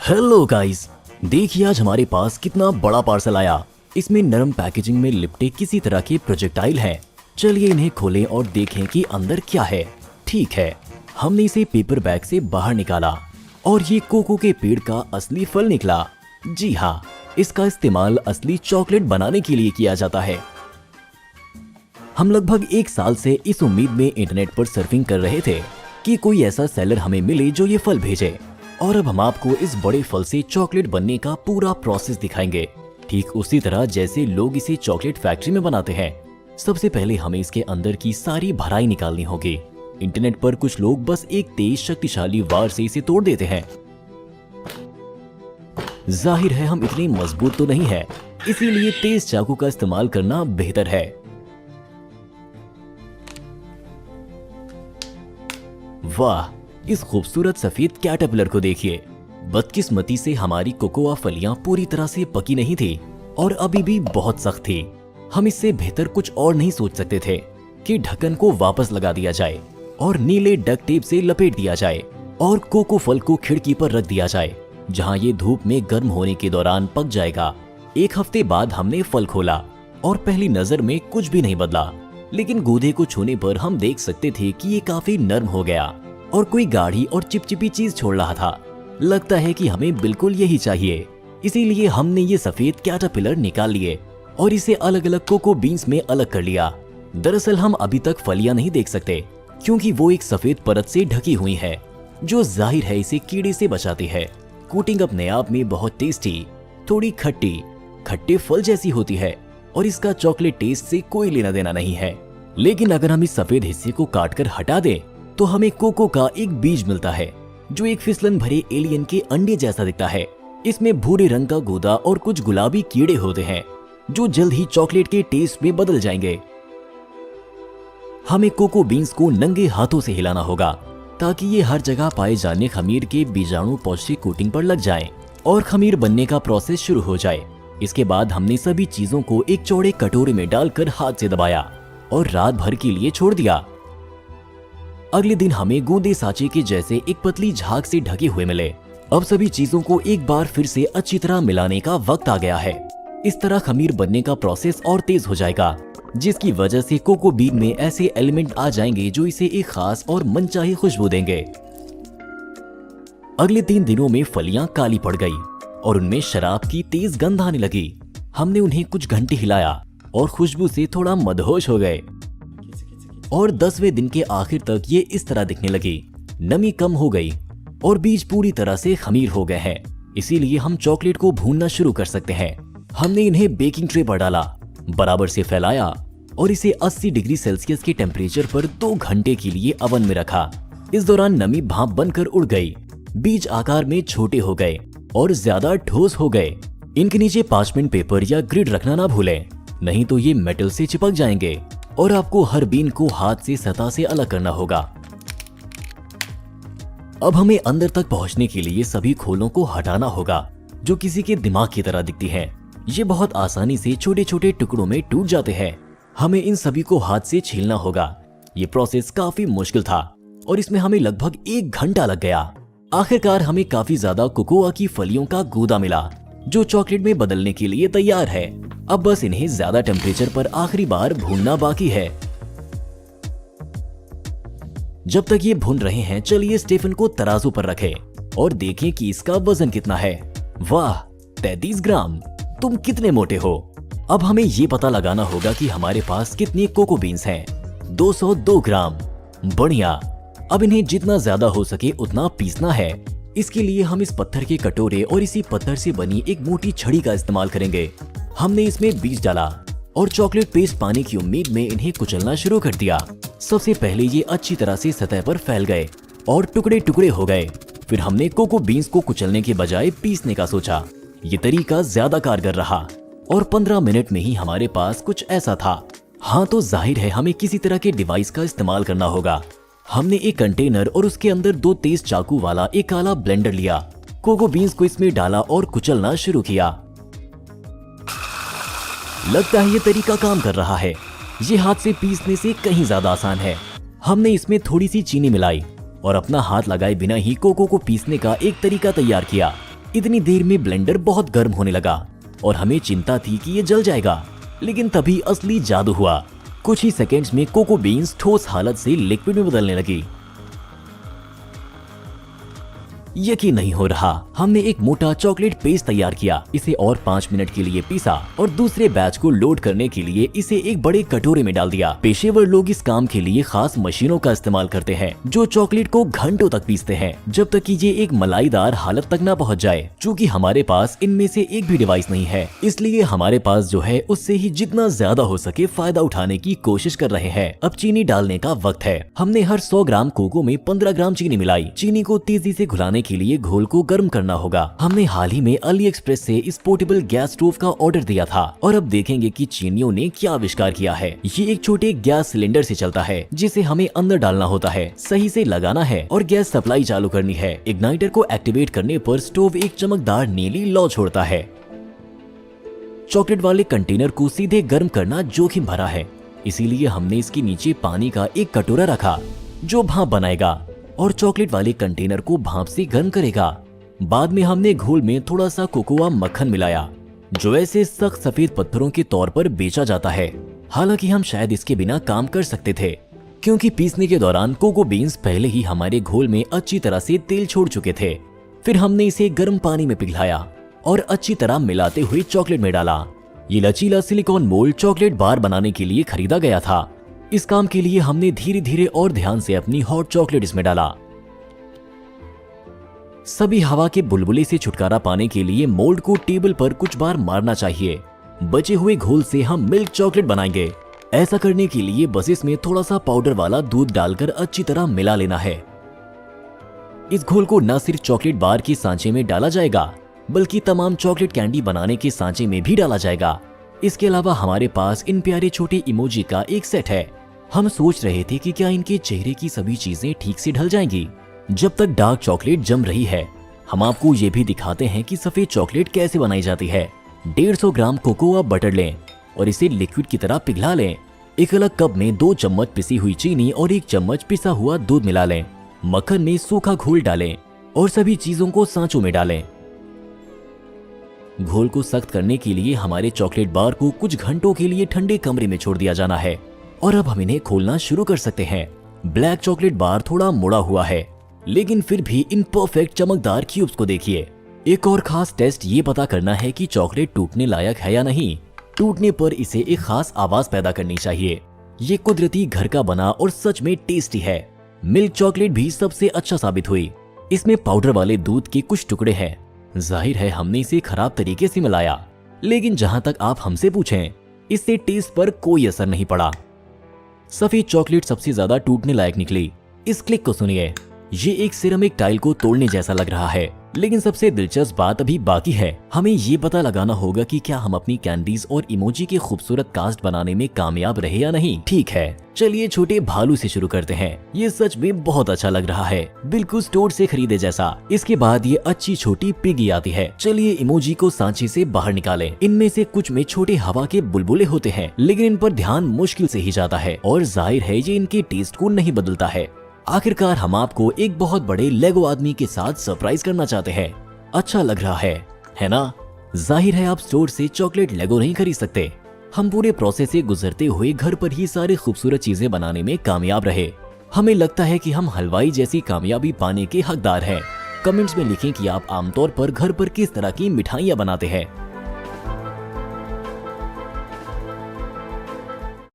Hello guys, देखिए आज हमारे पास कितना बड़ा पार्सल आया। इसमें नरम पैकेजिंग में लिपटे किसी तरह के प्रोजेक्टाइल हैं। चलिए इन्हें खोलें और देखें कि अंदर क्या है। ठीक है, हमने इसे पेपर बैग से बाहर निकाला और ये कोको के पेड़ का असली फल निकला। जी हाँ, इसका इस्तेमाल असली चॉकलेट बनाने के लिए किया जाता है। हम लगभग 1 साल से इस उम्मीद में इंटरनेट पर सर्फिंग कर रहे थे कि कोई ऐसा सेलर हमें मिले जो ये फल भेजे, और अब हम आपको इस बड़े फल से चॉकलेट बनने का पूरा प्रोसेस दिखाएंगे, ठीक उसी तरह जैसे लोग इसे चॉकलेट फैक्ट्री में बनाते हैं। सबसे पहले हमें इसके अंदर की सारी भराई निकालनी होगी। इंटरनेट पर कुछ लोग बस एक तेज शक्तिशाली वार से इसे तोड़ देते हैं। जाहिर है हम इतने मजबूत तो नहीं है, इसीलिए तेज चाकू का इस्तेमाल करना बेहतर है। वाह, इस खूबसूरत सफेद कैटरपिलर को देखिए। बदकिस्मती से हमारी कोकोआ फलियां पूरी तरह से पकी नहीं थी और अभी भी बहुत सख्त थी। हम इससे बेहतर कुछ और नहीं सोच सकते थे कि ढक्कन को वापस लगा दिया जाए और नीले डक टेप से लपेट दिया जाए और कोको फल को खिड़की पर रख दिया जाए, जहां ये धूप में गर्म होने के दौरान पक जाएगा। 1 हफ्ते बाद हमने फल खोला और पहली नजर में कुछ भी नहीं बदला, लेकिन गूदे को छूने पर हम देख सकते थे कि ये काफी नरम हो गया और कोई गाढ़ी और चिपचिपी चीज छोड़ रहा था। लगता है कि हमें बिल्कुल यही चाहिए, इसीलिए हमने ये सफेद कैटरपिलर निकाल लिए और इसे अलग अलग कोको बीन्स में अलग कर लिया। दरअसल हम अभी तक फलियां नहीं देख सकते क्योंकि वो एक सफेद परत से ढकी हुई है, जो जाहिर है इसे कीड़े से बचाती है। कोटिंग अपने आप में बहुत टेस्टी, थोड़ी खट्टे फल जैसी होती है और इसका चॉकलेट टेस्ट से कोई लेना देना नहीं है। लेकिन अगर हम इस सफेद हिस्से को काटकर हटा दें तो हमें कोको का एक बीज मिलता है, जो एक फिसलन भरे एलियन के अंडे जैसा दिखता है। इसमें भूरे रंग का गूदा और कुछ गुलाबी कीड़े होते हैं, जो जल्द ही चॉकलेट के टेस्ट में बदल जाएंगे। हमें कोको बीन्स को नंगे हाथों से हिलाना होगा ताकि ये हर जगह पाए जाने खमीर के बीजाणु पौष्टिक कोटिंग पर लग जाएं और खमीर बनने का प्रोसेस शुरू हो जाए। इसके बाद हमने सभी चीजों को एक चौड़े कटोरे में डालकर हाथ से दबाया और रात भर के लिए छोड़ दिया। अगले दिन हमें गूंदे सांचे के जैसे एक पतली झाग से ढके हुए मिले। अब सभी चीजों को एक बार फिर से अच्छी तरह मिलाने का वक्त आ गया है। इस तरह खमीर बनने का प्रोसेस और तेज हो जाएगा, जिसकी वजह से कोको बीन में ऐसे एलिमेंट आ जाएंगे जो इसे एक खास और मनचाही खुशबू देंगे। अगले 3 दिनों में फलियां काली पड़ गई और उनमें शराब की तेज गंध आने लगी। हमने उन्हें कुछ घंटे हिलाया और खुशबू से थोड़ा मदहोश हो गए और 10वें दिन के आखिर तक ये इस तरह दिखने लगी। नमी कम हो गई और बीज पूरी तरह से खमीर हो गए हैं, इसीलिए हम चॉकलेट को भूनना शुरू कर सकते हैं। हमने इन्हें बेकिंग ट्रे पर डाला, बराबर से फैलाया और इसे 80 डिग्री सेल्सियस के टेम्परेचर पर 2 घंटे के लिए ओवन में रखा। इस दौरान नमी भाप बनकर उड़ गई, बीज आकार में छोटे हो गए और ज्यादा ठोस हो गए। इनके नीचे पार्चमेंट पेपर या ग्रिड रखना ना भूलें, नहीं तो ये मेटल से चिपक जाएंगे और आपको हर बीन को हाथ से सतह से अलग करना होगा। अब हमें अंदर तक पहुंचने के लिए सभी खोलों को हटाना होगा, जो किसी के दिमाग की तरह दिखती हैं। ये बहुत आसानी से छोटे छोटे टुकड़ों में टूट जाते हैं। हमें इन सभी को हाथ से छीलना होगा। ये प्रोसेस काफी मुश्किल था और इसमें हमें लगभग 1 घंटा लग गया। आखिरकार हमें काफी ज्यादा कोकोआ की फलियों का गूदा मिला, जो चॉकलेट में बदलने के लिए तैयार है। अब बस इन्हें ज्यादा टेम्परेचर पर आखिरी बार भूनना बाकी है। जब तक ये भून रहे हैं, चलिए स्टेफन को तराजू पर रखें और देखें कि इसका वजन कितना है। वाह, 33 ग्राम। तुम कितने मोटे हो। अब हमें ये पता लगाना होगा कि हमारे पास कितने कोको बीन्स हैं। 202 ग्राम। बढ़िया। अब इन्हें जितना ज्यादा हो सके उतना पीसना है। इसके लिए हम इस पत्थर के कटोरे और इसी पत्थर से बनी एक मोटी छड़ी का इस्तेमाल करेंगे। हमने इसमें बीज डाला और चॉकलेट पेस्ट पाने की उम्मीद में इन्हें कुचलना शुरू कर दिया। सबसे पहले ये अच्छी तरह से सतह पर फैल गए और टुकड़े टुकड़े हो गए। फिर हमने कोको बीन्स को कुचलने के बजाय पीसने का सोचा। ये तरीका ज्यादा कारगर रहा और 15 मिनट में ही हमारे पास कुछ ऐसा था। हाँ, तो जाहिर है हमें किसी तरह के डिवाइस का इस्तेमाल करना होगा। हमने एक कंटेनर और उसके अंदर 2 तेज चाकू वाला एक काला ब्लेंडर लिया। कोको बीन्स को इसमें डाला और कुचलना शुरू किया। लगता है ये तरीका काम कर रहा है। ये हाथ से पीसने से कहीं ज्यादा आसान है। हमने इसमें थोड़ी सी चीनी मिलाई और अपना हाथ लगाए बिना ही कोको को पीसने का एक तरीका तैयार किया। इतनी देर में ब्लेंडर बहुत गर्म होने लगा और हमें चिंता थी कि ये जल जाएगा, लेकिन तभी असली जादू हुआ। कुछ ही सेकंड्स में कोको बीन्स ठोस हालत से लिक्विड में बदलने लगी। यकीन नहीं हो रहा, हमने एक मोटा चॉकलेट पेस्ट तैयार किया, इसे और 5 मिनट के लिए पीसा और दूसरे बैच को लोड करने के लिए इसे एक बड़े कटोरे में डाल दिया। पेशेवर लोग इस काम के लिए खास मशीनों का इस्तेमाल करते हैं जो चॉकलेट को घंटों तक पीसते हैं जब तक कि ये एक मलाईदार हालत तक न पहुंच जाए। चूँकि हमारे पास इनमें से एक भी डिवाइस नहीं है, इसलिए हमारे पास जो है उससे ही जितना ज्यादा हो सके फायदा उठाने की कोशिश कर रहे हैं। अब चीनी डालने का वक्त है। हमने हर 100 ग्राम कोको में 15 ग्राम चीनी मिलाई। चीनी को तेजी से घुलाने के लिए घोल को गर्म करना होगा। हमने हाल ही में अली एक्सप्रेस से इस पोर्टेबल गैस स्टोव का ऑर्डर दिया था और अब देखेंगे कि चीनियों ने क्या आविष्कार किया है। ये एक छोटे गैस सिलेंडर से चलता है जिसे हमें अंदर डालना होता है, सही से लगाना है और गैस सप्लाई चालू करनी है। इग्नाइटर को एक्टिवेट करने पर स्टोव एक चमकदार नीली लौ छोड़ता है। चॉकलेट वाले कंटेनर को सीधे गर्म करना जोखिम भरा है, इसीलिए हमने इसके नीचे पानी का एक कटोरा रखा जो भाप बनाएगा और चॉकलेट वाले कंटेनर को भाप से गर्म करेगा। बाद में हमने घोल में थोड़ा सा कोकोआ मक्खन मिलाया जो ऐसे सख्त सफेद पत्थरों के तौर पर बेचा जाता है। हालांकि हम शायद इसके बिना काम कर सकते थे क्योंकि पीसने के दौरान कोको बीन्स पहले ही हमारे घोल में अच्छी तरह से तेल छोड़ चुके थे। फिर हमने इसे गर्म पानी में पिघलाया और अच्छी तरह मिलाते हुए चॉकलेट में डाला। ये लचीला सिलिकॉन मोल्ड चॉकलेट बार बनाने के लिए खरीदा गया था। इस काम के लिए हमने धीरे धीरे और ध्यान से अपनी हॉट चॉकलेट इसमें डाला। सभी हवा के बुलबुले से छुटकारा पाने के लिए मोल्ड को टेबल पर कुछ बार मारना चाहिए। बचे हुए घोल से हम मिल्क चॉकलेट बनाएंगे। ऐसा करने के लिए बस इसमें थोड़ा सा पाउडर वाला दूध डालकर अच्छी तरह मिला लेना है। इस घोल को न सिर्फ चॉकलेट बार के सांचे में डाला जाएगा बल्कि तमाम चॉकलेट कैंडी बनाने के सांचे में भी डाला जाएगा। इसके अलावा हमारे पास इन प्यारे छोटे इमोजी का एक सेट है। हम सोच रहे थे कि क्या इनके चेहरे की सभी चीजें ठीक से ढल जाएंगी। जब तक डार्क चॉकलेट जम रही है, हम आपको ये भी दिखाते हैं कि सफेद चॉकलेट कैसे बनाई जाती है। 150 ग्राम कोकोआ बटर लें और इसे लिक्विड की तरह पिघला लें। एक अलग कप में 2 चम्मच पिसी हुई चीनी और 1 चम्मच पिसा हुआ दूध मिला लें। मक्खन में सूखा घोल डालें और सभी चीजों को सांचों में डालें। घोल को सख्त करने के लिए हमारे चॉकलेट बार को कुछ घंटों के लिए ठंडे कमरे में छोड़ दिया जाना है और अब हम इन्हें खोलना शुरू कर सकते हैं। ब्लैक चॉकलेट बार थोड़ा मुड़ा हुआ है, लेकिन फिर भी इन परफेक्ट चमकदार क्यूब्स को देखिए। एक और खास टेस्ट ये पता करना है कि चॉकलेट टूटने लायक है या नहीं। टूटने पर इसे एक खास आवाज पैदा करनी चाहिए। ये कुदरती घर का बना और सच में टेस्टी है। मिल्क चॉकलेट भी सबसे अच्छा साबित हुई। इसमें पाउडर वाले दूध के कुछ टुकड़े हैं। जाहिर है हमने इसे खराब तरीके से मिलाया, लेकिन जहां तक आप हमसे पूछें, इससे टेस्ट पर कोई असर नहीं पड़ा। सफेद चॉकलेट सबसे ज्यादा टूटने लायक निकली। इस क्लिक को सुनिए। ये एक सिरेमिक टाइल को तोड़ने जैसा लग रहा है, लेकिन सबसे दिलचस्प बात अभी बाकी है। हमें ये पता लगाना होगा कि क्या हम अपनी कैंडीज और इमोजी के खूबसूरत कास्ट बनाने में कामयाब रहे या नहीं। ठीक है, चलिए छोटे भालू से शुरू करते हैं। ये सच में बहुत अच्छा लग रहा है, बिल्कुल स्टोर से खरीदे जैसा। इसके बाद ये अच्छी छोटी पिगी आती है। चलिए इमोजी को सांचे से बाहर निकालें। इनमें से कुछ में छोटे हवा के बुलबुले होते हैं, लेकिन इन पर ध्यान मुश्किल से ही जाता है और जाहिर है ये इनके टेस्ट को नहीं बदलता है। आखिरकार हम आपको एक बहुत बड़े लेगो आदमी के साथ सरप्राइज करना चाहते हैं। अच्छा लग रहा है ना? जाहिर है आप स्टोर से चॉकलेट लेगो नहीं खरीद सकते। हम पूरे प्रोसेस से गुजरते हुए घर पर ही सारी खूबसूरत चीजें बनाने में कामयाब रहे। हमें लगता है कि हम हलवाई जैसी कामयाबी पाने के हकदार हैं। कमेंट्स में लिखें कि आप आमतौर पर घर पर किस तरह की मिठाइयाँ बनाते हैं।